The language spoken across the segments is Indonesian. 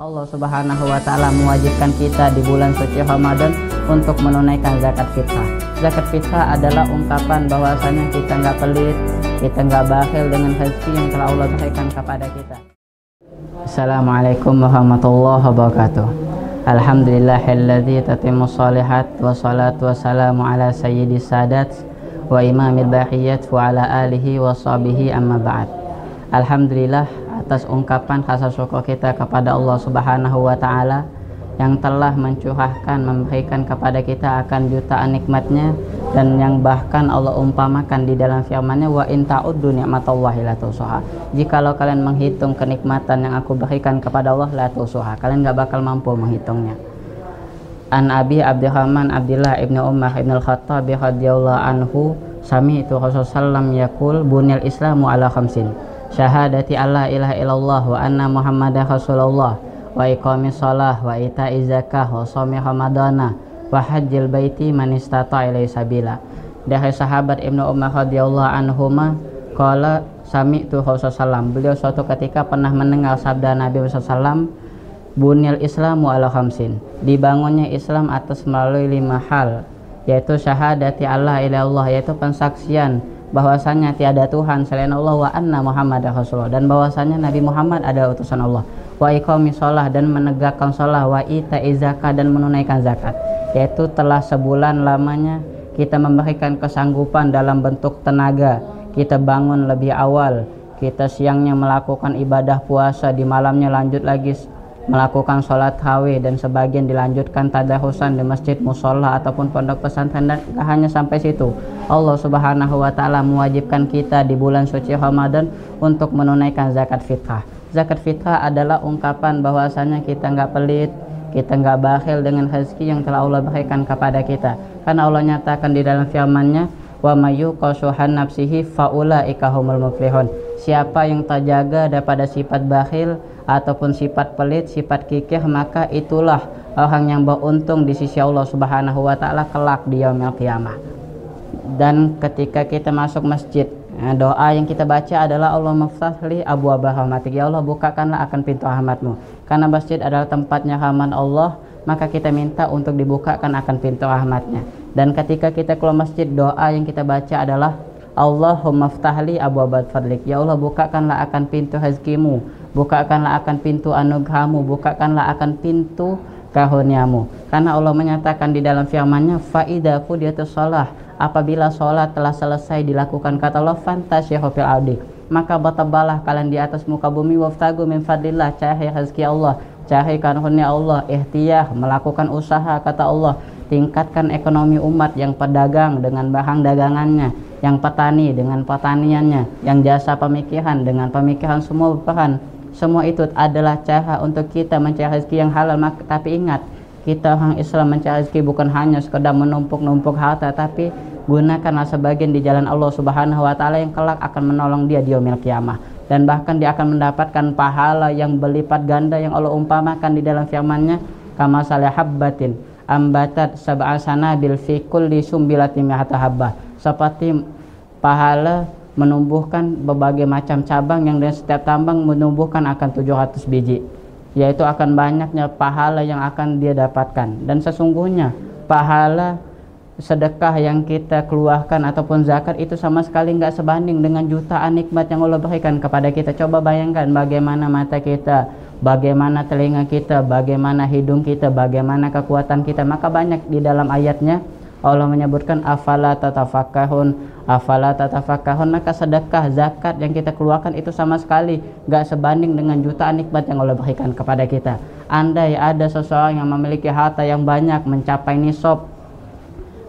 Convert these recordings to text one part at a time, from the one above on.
Allah Subhanahu wa Ta'ala mewajibkan kita di bulan suci Ramadan untuk menunaikan zakat fitrah. Zakat fitrah adalah ungkapan bahwasanya kita nggak pelit, kita nggak bakhil dengan rezeki yang telah Allah berikan kepada kita. Assalamualaikum warahmatullahi wabarakatuh. Alhamdulillahilladzi tatimmu shalihat wa salatu wassalamu ala sayyidis sadat wa imamil bahiyat wa ala alihi wa sahbihi amma ba'd. Alhamdulillah atas ungkapan rasa syukur kita kepada Allah Subhanahu wa Ta'ala yang telah mencurahkan, memberikan kepada kita akan jutaan nikmatnya, dan yang bahkan Allah umpamakan di dalam firman-Nya, wa in ta'uddu ni'matallahi la tuhsuha. Jikalau kalian menghitung kenikmatan yang aku berikan kepada Allah, la tuhsuha, kalian gak bakal mampu menghitungnya. An Abi Abdurrahman Abdullah ibn Umar ibn al-Khattab radhiyallahu anhu sami'tu Rasulullah yaqul bunil islamu ala khamsin syahadati alla ilaha illallah wa anna muhammadar rasulullah wa iqamis shalah wa ita'iz zakah wa shaumi ramadana wa hajjil baiti man istata'a ilaihi sabila. Dari sahabat Ibnu Umar radhiyallahu anhuma qala sami'tu Rasulullah, beliau suatu ketika pernah mendengar sabda Nabi SAW, bunil islamu ala khamsin, dibangunnya Islam atas melalui 5 hal, yaitu syahadati alla ilaha illallah, yaitu pensaksian bahwasanya tiada Tuhan selain Allah, wa anna Muhammadar Rasulullah, dan bahwasanya Nabi Muhammad adalah utusan Allah, wa iqamis shalah, dan menegakkan shalah, wa ita'iz zakah, dan menunaikan zakat, yaitu telah sebulan lamanya kita memberikan kesanggupan dalam bentuk tenaga, kita bangun lebih awal, kita siangnya melakukan ibadah puasa, di malamnya lanjut lagi melakukan sholat tarawih, dan sebagian dilanjutkan tadarusan di masjid, musola ataupun pondok pesantren. Dan gak hanya sampai situ, Allah Subhanahu wa Ta'ala mewajibkan kita di bulan suci Ramadan untuk menunaikan zakat fitrah. Zakat fitrah adalah ungkapan bahwasanya kita nggak pelit, kita nggak bakhil dengan rezeki yang telah Allah berikan kepada kita. Karena Allah nyatakan di dalam firman-Nya, wa mayyuqashuhan nafsihi faulaika humul muflihun. Siapa yang terjaga daripada sifat bakhil ataupun sifat pelit, sifat kikir, maka itulah orang yang beruntung di sisi Allah Subhanahu wa Ta'ala kelak di yaumil qiyamah. Dan ketika kita masuk masjid, doa yang kita baca adalah Allahumma ftahli abwaaba rahmatik, ya Allah bukakanlah akan pintu rahmatmu. Karena masjid adalah tempatnya rahmat Allah, maka kita minta untuk dibukakan akan pintu rahmatnya. Dan ketika kita keluar masjid, doa yang kita baca adalah Allahumma ftahli abwaaba fadlik, ya Allah bukakanlah akan pintu rezekimu, bukakanlah akan pintu anugerahmu, bukakanlah akan pintu karuniamu. Karena Allah menyatakan di dalam firman-Nya, fa idza qudiyatus shalah, apabila sholat telah selesai dilakukan, kata Allah, fantasyiru fil ardi, maka bertebalah kalian di atas muka bumi, waftagu min fadlillah, cari rezeki Allah, cari karunia Allah, ihtiyar, melakukan usaha, kata Allah, tingkatkan ekonomi umat, yang pedagang dengan barang dagangannya, yang petani dengan pertaniannya, yang jasa pemikiran dengan pemikiran, semua berperan. Semua itu adalah cara untuk kita mencari rezeki yang halal. Tapi ingat, kita orang Islam mencari rezeki bukan hanya sekedar menumpuk-numpuk harta, tapi gunakanlah sebagian di jalan Allah Subhanahu wa Ta'ala yang kelak akan menolong dia di yaumil qiyamah, dan bahkan dia akan mendapatkan pahala yang berlipat ganda yang Allah umpamakan di dalam firman-Nya, kama habbatin ambatat sab'a sanabil fi kulli sumbilatin mi'ata habbah, seperti pahala menumbuhkan berbagai macam cabang yang dari setiap tambang menumbuhkan akan 700 biji, yaitu akan banyaknya pahala yang akan dia dapatkan. Dan sesungguhnya pahala sedekah yang kita keluarkan ataupun zakat itu sama sekali nggak sebanding dengan jutaan nikmat yang Allah berikan kepada kita. Coba bayangkan bagaimana mata kita, bagaimana telinga kita, bagaimana hidung kita, bagaimana kekuatan kita. Maka banyak di dalam ayatnya Allah menyebutkan afala tatafakkarun, afala tatafakkarun, maka sedekah, zakat yang kita keluarkan itu sama sekali gak sebanding dengan jutaan nikmat yang Allah berikan kepada kita. Andai ada seseorang yang memiliki harta yang banyak mencapai nisab,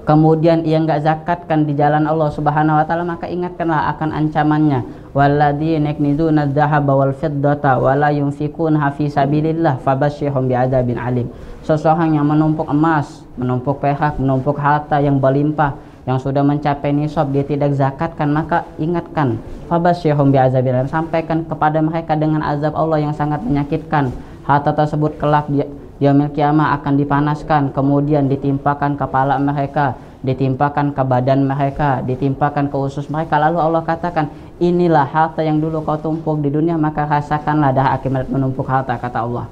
kemudian ia gak zakatkan di jalan Allah Subhanahu wa Ta'ala, maka ingatkanlah akan ancamannya, walladzina yaknizuna adh-dhahaba wal fiddata wa la yunfiquna fi sabilillah fabashshirhum bi'adzabin alim. Seseorang yang menumpuk emas, menumpuk perak, menumpuk harta yang berlimpah, yang sudah mencapai nisab, dia tidak zakatkan, maka ingatkan, fabashshirhum bi'adzabin alim, sampaikan kepada mereka dengan azab Allah yang sangat menyakitkan. Harta tersebut kelak di yaumil qiyamah akan dipanaskan, kemudian ditimpakan kepala mereka, ditimpakan ke badan mereka, ditimpakan ke usus mereka. Lalu Allah katakan, inilah harta yang dulu kau tumpuk di dunia, maka rasakanlah dah akibat menumpuk harta, kata Allah.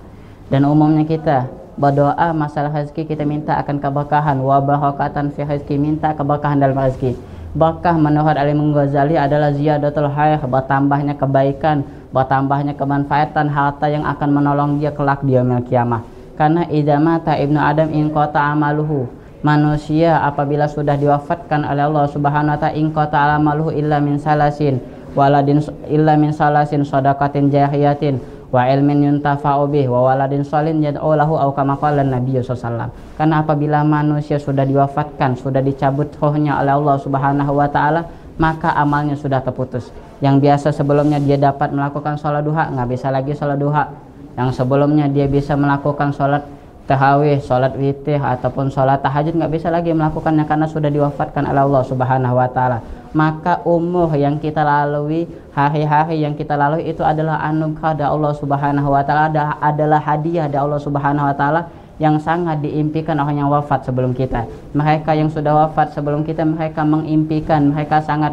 Dan umumnya kita berdoa masalah rezeki, kita minta akan keberkahan, wa barakatan fi rezeki, minta keberkahan dalam rezeki. Berkah menurut Al-Imam Ghazali adalah ziyadatul khair, bertambahnya kebaikan, bertambahnya kemanfaatan harta yang akan menolong dia kelak di yaumil qiyamah. Karena idza mata ibnu adam inqata amaluhu, manusia apabila sudah diwafatkan oleh Allah Subhanahu wa taala, inqata amaluhu illa min salasin waladin, illa min salasin shadaqatin jariyatin wa ilmin yuntafa'u bih wa waladin shalin yad'u lahu aw kama qala Nabi sallallahu alaihi wasallam. Karena apabila manusia sudah diwafatkan, sudah dicabut rohnya oleh Allah Subhanahu wa taala, maka amalnya sudah terputus. Yang biasa sebelumnya dia dapat melakukan sholat duha, nggak bisa lagi sholat duha. Yang sebelumnya dia bisa melakukan sholat tarawih, sholat witir ataupun sholat tahajud, nggak bisa lagi melakukannya karena sudah diwafatkan oleh Allah Subhanahu wa taala. Maka umur yang kita lalui, hari-hari yang kita lalui itu adalah anugerah dari Allah Subhanahu wa taala, adalah hadiah dari Allah Subhanahu wa taala yang sangat diimpikan orang yang wafat sebelum kita. Mereka yang sudah wafat sebelum kita, mereka mengimpikan, mereka sangat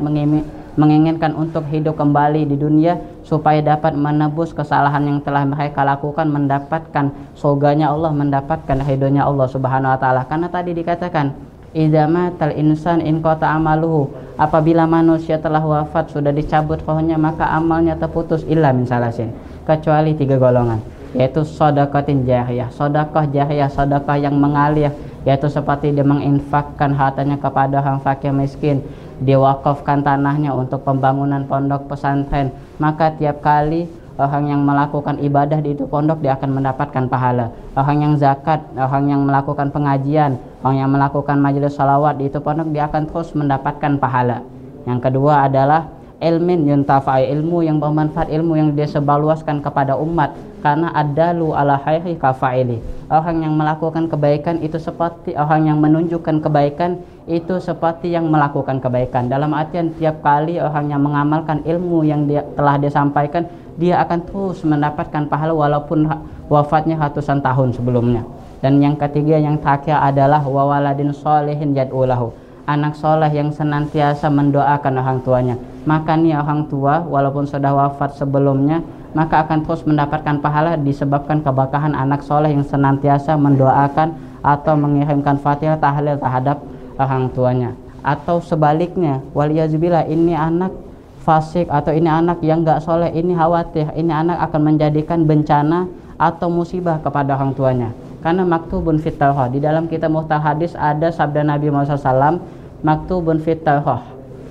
menginginkan untuk hidup kembali di dunia supaya dapat menebus kesalahan yang telah mereka lakukan, mendapatkan surganya Allah, mendapatkan ridhonya Allah Subhanahu wa taala. Karena tadi dikatakan idza matal insan inqata amaluhu, apabila manusia telah wafat, sudah dicabut rohnya, maka amalnya terputus illa min salasin, kecuali 3 golongan, yaitu sedekatin jariyah, sedekah jariyah, sedekah yang mengalir, yaitu seperti dia menginfakkan hartanya kepada orang fakir miskin, diwakafkan tanahnya untuk pembangunan pondok pesantren, maka tiap kali orang yang melakukan ibadah di itu pondok dia akan mendapatkan pahala. Orang yang zakat, orang yang melakukan pengajian, orang yang melakukan majelis salawat di itu pondok, dia akan terus mendapatkan pahala. Yang kedua adalah ilmin yuntafai, ilmu yang bermanfaat, ilmu yang dia sebarluaskan kepada umat, karena adalu ala khairi kafaili. Orang yang melakukan kebaikan itu seperti orang yang menunjukkan kebaikan, itu seperti yang melakukan kebaikan. Dalam artian tiap kali orang yang mengamalkan ilmu yang telah dia sampaikan, dia akan terus mendapatkan pahala walaupun wafatnya ratusan tahun sebelumnya. Dan yang ketiga, yang terakhir adalah wawaladin sholihin yad'u lahu, anak soleh yang senantiasa mendoakan orang tuanya. Maka nih orang tua walaupun sudah wafat sebelumnya, maka akan terus mendapatkan pahala disebabkan keberkahan anak soleh yang senantiasa mendoakan atau mengirimkan fatihah tahlil terhadap orang tuanya. Atau sebaliknya, waliyazubillah, ini anak fasik atau ini anak yang gak soleh, ini khawatir ini anak akan menjadikan bencana atau musibah kepada orang tuanya. Karena maktubun fit Taurat, di dalam kitab Muhtar Hadis ada sabda Nabi Muhammad SAW, maktubun fit Taurat,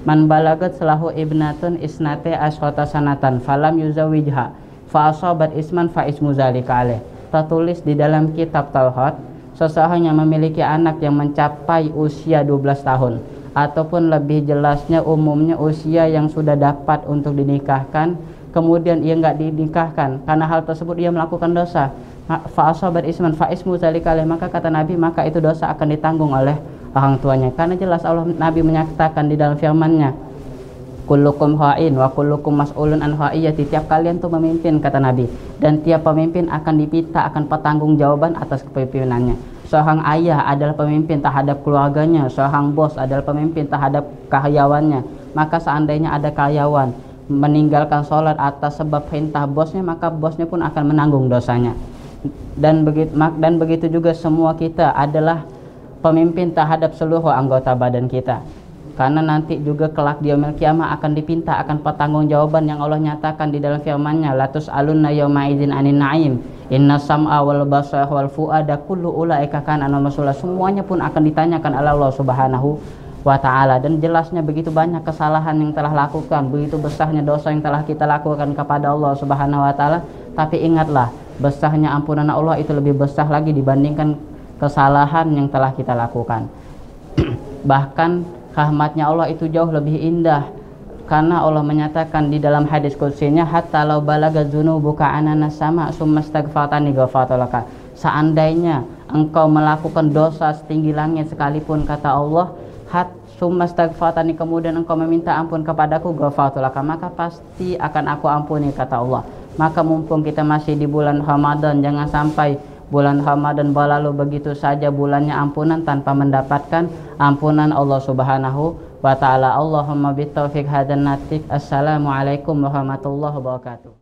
man balagat selahu ibnatun isnate ashrata sanatan falam yuzawijha fa asabat isman fa ismu zalika alaih. Tertulis di dalam kitab Taurat, seseorang yang memiliki anak yang mencapai usia 12 tahun ataupun lebih jelasnya umumnya usia yang sudah dapat untuk dinikahkan, kemudian ia nggak dinikahkan, karena hal tersebut ia melakukan dosa, fa asabat isman fa ismu zalika alaih, maka kata Nabi, maka itu dosa akan ditanggung oleh orang tuanya. Karena jelas Allah, Nabi menyatakan di dalam firman-Nya, kullukum ra'in wa kullukum mas'ulun an ra'iyati, tiap kalian tuh memimpin, kata Nabi, dan tiap pemimpin akan diminta akan pertanggungjawaban atas kepemimpinannya. Seorang ayah adalah pemimpin terhadap keluarganya, seorang bos adalah pemimpin terhadap karyawannya. Maka seandainya ada karyawan meninggalkan sholat atas sebab perintah bosnya, maka bosnya pun akan menanggung dosanya. Dan begitu juga semua kita adalah pemimpin terhadap seluruh anggota badan kita. Karena nanti juga kelak di yaumil qiyamah akan dipinta akan pertanggungjawaban yang Allah nyatakan di dalam firman-Nya, la tus'alunna yauma idzin 'anin na'im inna sam'a wal basara wal fu'ada kullu ulaika kana mas'ula. Semuanya pun akan ditanyakan oleh Allah Subhanahu wa taala. Dan jelasnya begitu banyak kesalahan yang telah lakukan, begitu besarnya dosa yang telah kita lakukan kepada Allah Subhanahu wa taala. Tapi ingatlah, besarnya ampunan Allah itu lebih besar lagi dibandingkan kesalahan yang telah kita lakukan. Bahkan rahmatnya Allah itu jauh lebih indah, karena Allah menyatakan di dalam hadis qudsinya, hatta law balaga dzunubuka anana sama summa astaghfartani ghafartu laka. Seandainya engkau melakukan dosa setinggi langit sekalipun, kata Allah, summa astaghfartani, kemudian engkau meminta ampun kepadaku, ghafartu laka, maka pasti akan aku ampuni, kata Allah. Maka mumpung kita masih di bulan Ramadan, jangan sampai bulan Ramadan berlalu begitu saja bulannya ampunan tanpa mendapatkan ampunan Allah Subhanahu wa taala. Allahumma bitaufiq hadan natik. Assalamualaikum warahmatullahi wabarakatuh.